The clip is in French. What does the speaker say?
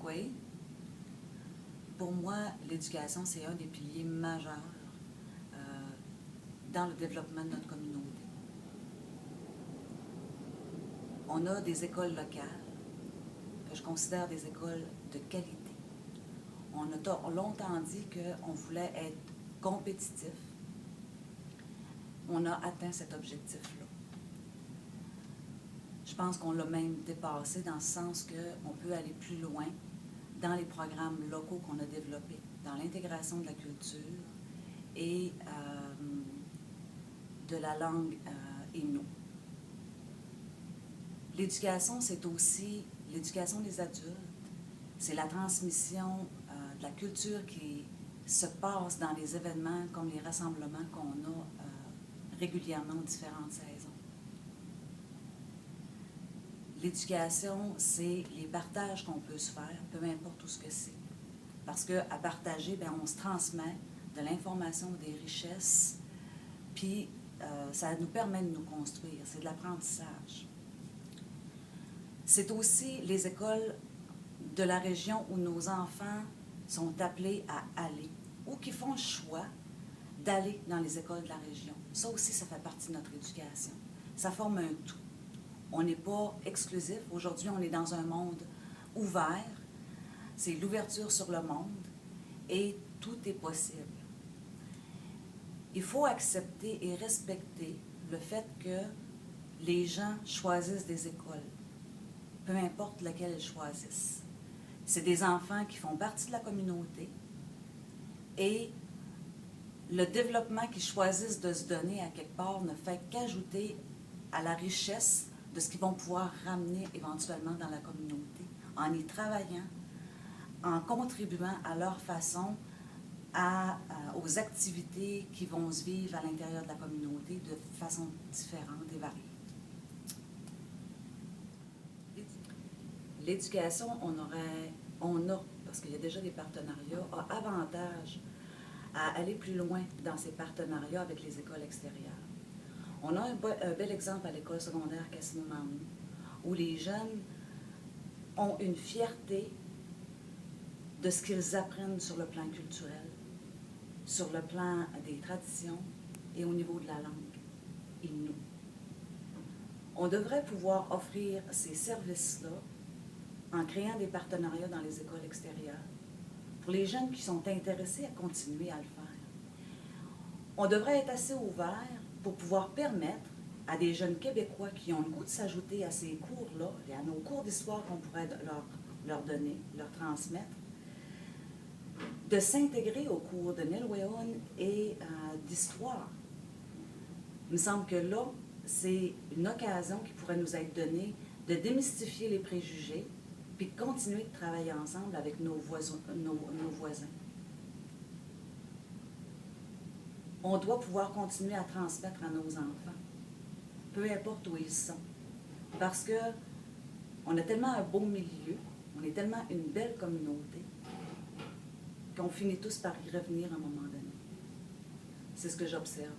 Oui. Pour moi, l'éducation, c'est un des piliers majeurs dans le développement de notre communauté. On a des écoles locales que je considère des écoles de qualité. On a longtemps dit qu'on voulait être compétitif. On a atteint cet objectif-là. Je pense qu'on l'a même dépassé dans le sens qu'on peut aller plus loin dans les programmes locaux qu'on a développés, dans l'intégration de la culture et de la langue Innu. L'éducation, c'est aussi l'éducation des adultes. C'est la transmission de la culture qui se passe dans les événements comme les rassemblements qu'on a régulièrement aux différentes saisons. L'éducation, c'est les partages qu'on peut se faire, peu importe où ce que c'est. Parce qu'à partager, bien, on se transmet de l'information, des richesses, puis ça nous permet de nous construire. C'est de l'apprentissage. C'est aussi les écoles de la région où nos enfants sont appelés à aller, ou qui font le choix d'aller dans les écoles de la région. Ça aussi, ça fait partie de notre éducation. Ça forme un tout. On n'est pas exclusif. Aujourd'hui, on est dans un monde ouvert. C'est l'ouverture sur le monde et tout est possible. Il faut accepter et respecter le fait que les gens choisissent des écoles, peu importe laquelle ils choisissent. C'est des enfants qui font partie de la communauté et le développement qu'ils choisissent de se donner à quelque part ne fait qu'ajouter à la richesse de ce qu'ils vont pouvoir ramener éventuellement dans la communauté, en y travaillant, en contribuant à leur façon aux activités qui vont se vivre à l'intérieur de la communauté de façon différente et variée. L'éducation, on a, parce qu'il y a déjà des partenariats, a avantage à aller plus loin dans ces partenariats avec les écoles extérieures. On a un bel exemple à l'école secondaire Casino-Mamou, où les jeunes ont une fierté de ce qu'ils apprennent sur le plan culturel, sur le plan des traditions et au niveau de la langue Innu. On devrait pouvoir offrir ces services-là en créant des partenariats dans les écoles extérieures pour les jeunes qui sont intéressés à continuer à le faire. On devrait être assez ouvert pour pouvoir permettre à des jeunes Québécois qui ont le goût de s'ajouter à ces cours-là et à nos cours d'histoire qu'on pourrait leur donner, leur transmettre, de s'intégrer au cours de Nilweon et d'histoire. Il me semble que là, c'est une occasion qui pourrait nous être donnée de démystifier les préjugés puis de continuer de travailler ensemble avec nos voisins. On doit pouvoir continuer à transmettre à nos enfants, peu importe où ils sont. Parce qu'on a tellement un beau milieu, on est tellement une belle communauté, qu'on finit tous par y revenir à un moment donné. C'est ce que j'observe.